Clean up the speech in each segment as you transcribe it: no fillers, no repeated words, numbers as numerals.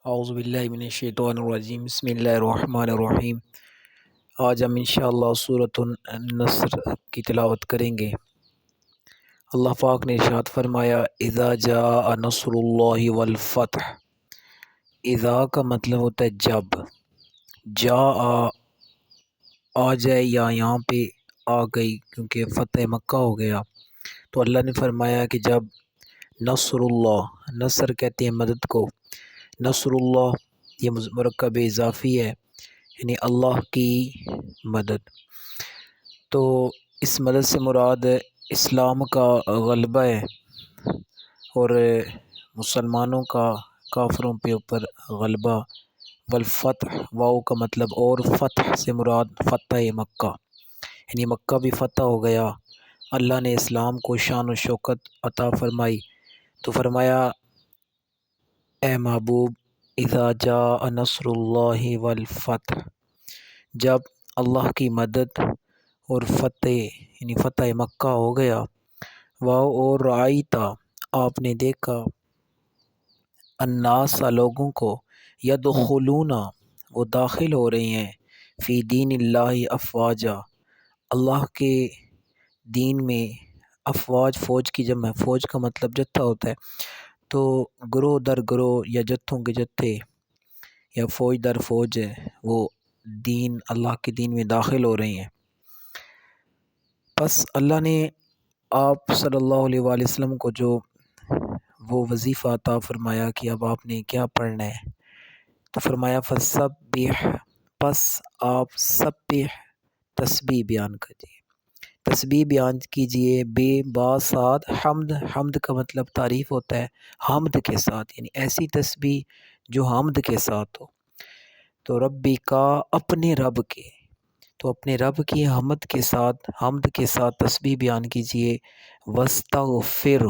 اعوذ باللہ من الشیطان الرجیم بسم اللہ الرحمن الرحیم۔ آج ہم انشاءاللہ سورۃ النصر کی تلاوت کریں گے۔ اللہ پاک نے ارشاد فرمایا اذا جاء نصر اللہ والفتح۔ اذا کا مطلب ہوتا ہے جب، جاء آ جائے یا یہاں پہ آ گئی کیونکہ فتح مکہ ہو گیا، تو اللہ نے فرمایا کہ جب نصر اللہ، نصر کہتے ہیں مدد کو، نصر اللہ یہ مرکب اضافی ہے یعنی اللہ کی مدد، تو اس مدد سے مراد اسلام کا غلبہ ہے اور مسلمانوں کا کافروں کے اوپر غلبہ۔ والفتح واؤ کا مطلب اور فتح سے مراد فتح مکہ یعنی مکہ بھی فتح ہو گیا، اللہ نے اسلام کو شان و شوکت عطا فرمائی۔ تو فرمایا اے محبوب اذا جاء نصر اللہ والفتح، جب اللہ کی مدد اور فتح یعنی فتح مکہ ہو گیا، واؤ اور رأیتا آپ نے دیکھا، الناس لوگوں کو، یدخلون وہ داخل ہو رہے ہیں، فی دین اللہ افواجا اللہ کے دین میں، افواج فوج کی جمع ہے، فوج کا مطلب جتھا ہوتا ہے، تو گروہ در گروہ یا جتھوں کے جتھے یا فوج در فوج ہے وہ دین اللہ کے دین میں داخل ہو رہے ہیں۔ پس اللہ نے آپ صلی اللہ علیہ وآلہ وسلم کو جو وہ وظیفہ عطا فرمایا کہ اب آپ نے کیا پڑھنا ہے، تو فرمایا فسبح، پس آپ سبح تسبیح بیان کیجیے، تسبیح بیان کیجیے، بے با ساتھ حمد، حمد کا مطلب تعریف ہوتا ہے، حمد کے ساتھ یعنی ایسی تسبیح جو حمد کے ساتھ ہو، تو ربی کا اپنے رب کے، تو اپنے رب کی حمد کے ساتھ تسبیح بیان کیجیے، واستغفر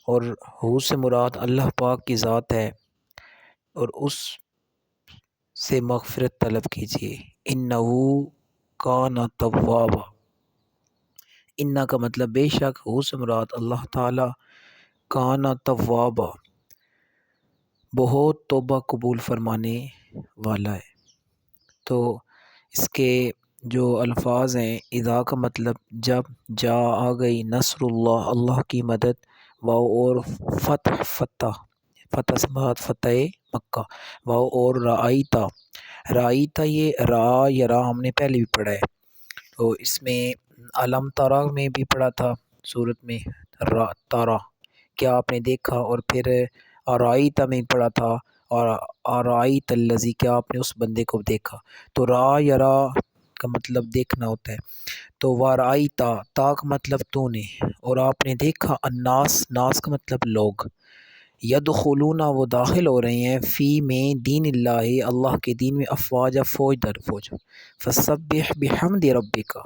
اور ہو سے مراد اللہ پاک کی ذات ہے اور اس سے مغفرت طلب کیجیے، انہو کان توابا، انہ کا مطلب بے شک، ہو سے مراد اللہ تعالی، کان توابا بہت توبہ قبول فرمانے والا ہے۔ تو اس کے جو الفاظ ہیں، اذا کا مطلب جب، جا آ گئی، نصر اللہ اللہ کی مدد، واو اور فتح فتح سے مراد فتح مکہ، واو اور رأیتا، رأیتا یہ را یا را ہم نے پہلے بھی پڑھا ہے، تو اس میں علم تارا میں بھی پڑھا تھا سورت میں، را تارا کیا آپ نے دیکھا، اور پھر رأیتا میں پڑھا تھا، اور رأیت الذی کیا آپ نے اس بندے کو دیکھا، تو را یا را کا مطلب دیکھنا ہوتا ہے، تو ورأیتا تا کا مطلب تو نے، اور آپ نے دیکھا، الناس ناس کا مطلب لوگ، یدخلون وہ داخل ہو رہے ہیں، فی میں دین اللہ اللہ کے دین میں، افواجا فوج در فوج، فسبح بحمد ربک،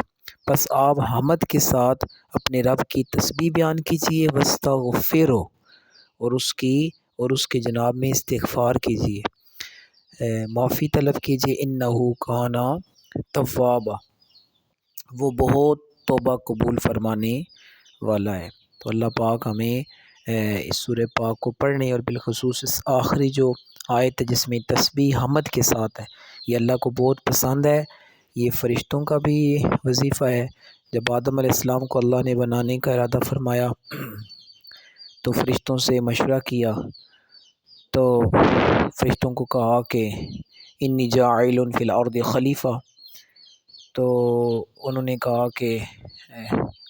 پس آپ حمد کے ساتھ اپنے رب کی تسبیح بیان کیجیے، واستغفرہ اور اس کے جناب میں استغفار کیجیے، معافی طلب کیجیے، انہو کانا توابا وہ بہت توبہ قبول فرمانے والا ہے۔ تو اللہ پاک ہمیں اس سورہ پاک کو پڑھنے اور بالخصوص اس آخری جو آیت ہے جس میں تسبیح حمد کے ساتھ ہے، یہ اللہ کو بہت پسند ہے، یہ فرشتوں کا بھی وظیفہ ہے۔ جب آدم علیہ السلام کو اللہ نے بنانے کا ارادہ فرمایا تو فرشتوں سے مشورہ کیا، تو فرشتوں کو کہا کہ انی جاعل فی الارض خلیفہ، تو انہوں نے کہا کہ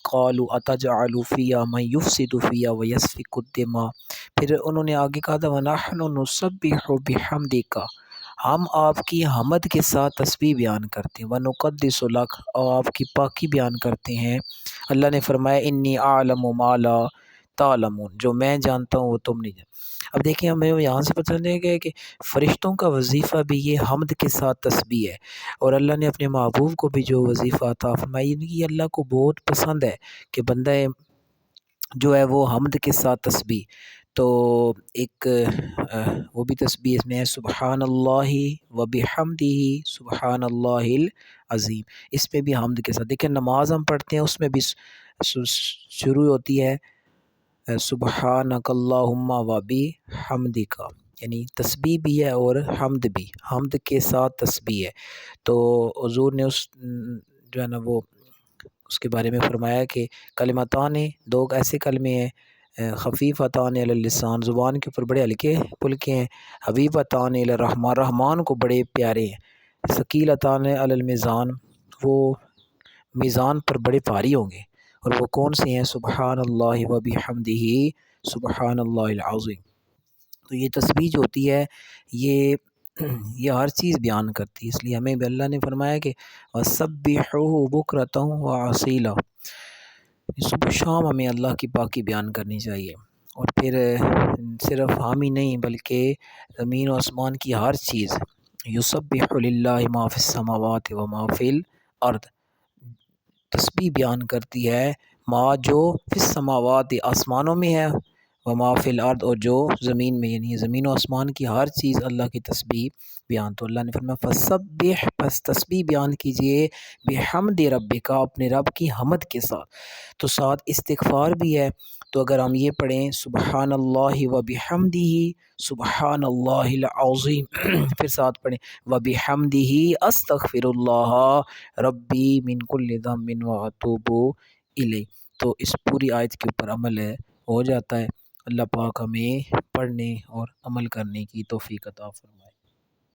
قالوا اتجعل فیہا من یفسد فیہا ویسفک الدماء، پھر انہوں نے آگے کہا تھا ونحن نسبح بحمدک، ہم آپ کی حمد کے ساتھ تسبیح بیان کرتے ہیں، ونقدس لک اور آپ کی پاکی بیان کرتے ہیں۔ اللہ نے فرمایا انی اعلم ما لا تعلمون، جو میں جانتا ہوں وہ تم نہیں جانتے۔ اب دیکھیں ہمیں یہاں سے پتہ چلے گا کہ فرشتوں کا وظیفہ بھی یہ حمد کے ساتھ تسبیح ہے، اور اللہ نے اپنے محبوب کو بھی جو وظیفہ عطا فرمایا، یہ اللہ کو بہت پسند ہے کہ بندہ جو ہے وہ حمد کے ساتھ تسبیح، تو ایک وہ بھی تسبیح اس میں ہے سبحان اللہ و بحمدہ سبحان اللہ العظیم، اس میں بھی حمد کے ساتھ، دیکھیں نماز ہم پڑھتے ہیں اس میں بھی شروع ہوتی ہے سبحانک اللہم و بحمدک، یعنی تسبیح بھی ہے اور حمد بھی، حمد کے ساتھ تسبیح ہے۔ تو حضور نے اس جو ہے نا وہ اس کے بارے میں فرمایا کہ کلمتان، دو ایسے کلمے ہیں خفیفتان علی اللسان، زبان کے اوپر بڑے ہلکے پھلکے ہیں، حبیبتان الی الرحمن، رحمان کو بڑے پیارے ہیں، ثقیلتان علی المیزان، وہ میزان پر بڑے بھاری ہوں گے، اور وہ کون سے ہیں؟ سبحان اللہ و بحمدہ سبحان اللہ العظیم۔ تو یہ تسبیح جو ہوتی ہے یہ ہر چیز بیان کرتی ہے، اس لیے ہمیں بھی اللہ نے فرمایا کہ وَسَبِّحُوهُ بُكْرَةً وَأَصِيلًا، صبح شام ہمیں اللہ کی پاکی بیان کرنی چاہیے۔ اور پھر صرف ہم ہی نہیں بلکہ زمین و آسمان کی ہر چیز، یسبح للہ ما فی السماوات و ما فی الارض، تسبیح بیان کرتی ہے ما جو فی السماوات آسمانوں میں ہے، و ما فی الارض اور جو زمین میں، یعنی زمین و آسمان کی ہر چیز اللہ کی تسبیح بیان۔ تو اللہ نے فرمایا فسبح، پس تسبیح بیان کیجئے، بحمد ربک، اپنے رب کی حمد کے ساتھ۔ تو ساتھ استغفار بھی ہے، تو اگر ہم یہ پڑھیں سبحان اللہ و بحمدہ سبحان اللہ العظیم، پھر ساتھ پڑھیں و بحمدہ استغفر اللہ ربی من کل ذنب و اتوب الیہ، تو اس پوری آیت کے اوپر عمل ہو جاتا ہے۔ اللہ پاک ہمیں پڑھنے اور عمل کرنے کی توفیق عطا فرمائے۔